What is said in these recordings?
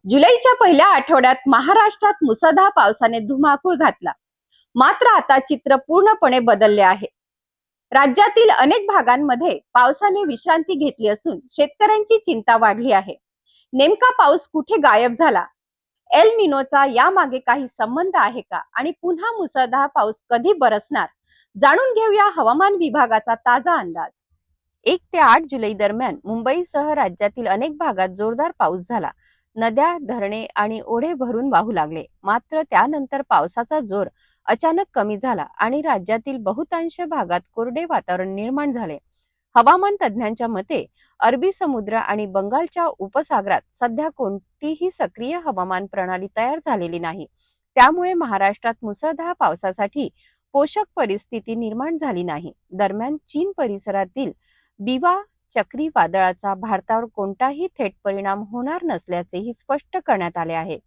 जुलैच्या पहिल्या आठवड्यात महाराष्ट्रात मुसळधार पावसाने धुमाकूळ घातला. मात्र आता चित्र पूर्णपणे बदलले आहे. राज्यातील अनेक भागांमध्ये पावसाने विश्रांती घेतली असून शेतकऱ्यांची चिंता वाढली आहे. नेमका पाऊस कुठे गायब झाला? एल निनोचा यामागे काही संबंध आहे का? आणि पुन्हा मुसळधार पाऊस कधी बरसणार? जाणून घेऊया हवामान विभागाचा ताजा अंदाज. 1 ते 8 जुलै दरम्यान मुंबईसह राज्यातील अनेक भागात जोरदार पाऊस झाला. नद्या, धरणे आणि ओढे भरून वाहू लागले. मात्र त्यानंतर पावसाचा जोर अचानक कमी झाला आणि राज्यातील बहुतांश भागात कोरडे वातावरण निर्माण झाले. हवामान तज्ज्ञांच्या मते अरबी समुद्र आणि बंगालच्या उपसागरात सध्या कोणतीही सक्रिय हवामान प्रणाली तयार झालेली नाही. त्यामुळे महाराष्ट्रात मुसळधार पावसासाठी पोषक परिस्थिती निर्माण झाली नाही. दरम्यान चीन परिसरातील बिवा चक्रीवादळाचा भारतावर कोणताही थेट परिणाम होणार नसल्याचेही स्पष्ट करण्यात आले आहे.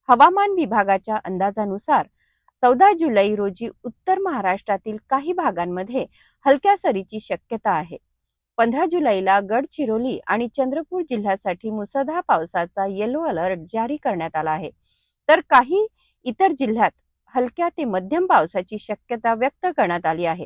हवामान विभागाच्या अंदाजानुसार 14 जुलै रोजी उत्तर महाराष्ट्रातील काही भागांमध्ये हलक्या सरीची शक्यता आहे. 15 जुलैला गडचिरोली आणि चंद्रपूर जिल्ह्यासाठी मुसळधार पावसाचा येलो अलर्ट जारी करण्यात आला आहे. तर काही इतर जिल्ह्यात हलक्या ते मध्यम पावसाची शक्यता व्यक्त करण्यात आली आहे.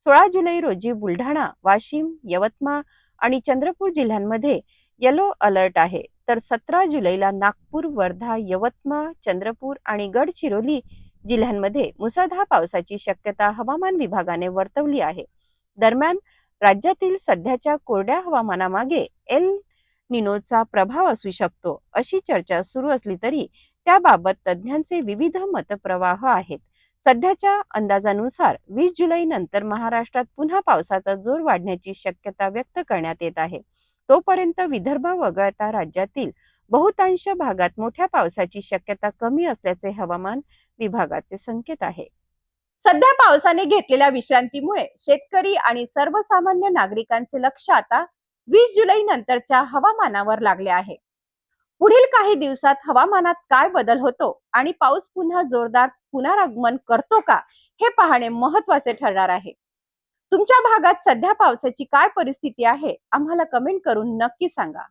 16 जुलै रोजी बुलढाणा, वाशिम, यवतमाळ आणि चंद्रपूर जिल्ह्यांमध्ये येलो अलर्ट आहे. तर 17 जुलैला नागपूर, वर्धा, यवतमाळ, चंद्रपूर आणि गडचिरोली जिल्ह्यांमध्ये मुसळधार पावसाची शक्यता हवामान विभागाने वर्तवली आहे. दरम्यान राज्यातील सध्याच्या कोरड्या हवामानामागे एल निनोचा प्रभाव असू शकतो अशी चर्चा सुरू असली तरी त्याबाबत तज्ज्ञांचे विविध मतप्रवाह आहेत. सध्याच्या अंदाजानुसार 20 जुलै नंतर महाराष्ट्रात पुन्हा पावसाचा जोर वाढण्याची शक्यता व्यक्त करण्यात येत आहे. तोपर्यंत विदर्भ वगळता राज्यातील बहुतांश भागात मोठ्या पावसाची शक्यता कमी असल्याचे हवामान विभागाचे संकेत आहे. सध्या पावसाने घेतलेल्या विश्रांतीमुळे शेतकरी आणि सर्वसामान्य नागरिकांचे लक्ष आता 20 जुलै नंतरच्या हवामानावर लागले आहे. पुढील काही दिवसात हवामानात काय बदल होतो आणि पाऊस पुन्हा जोरदार पुनरागमन करतो का हे पाहणे महत्त्वाचे ठरणार आहे. तुमच्या भागात सध्या पावसाची काय परिस्थिती आहे आम्हाला कमेंट करून नक्की सांगा.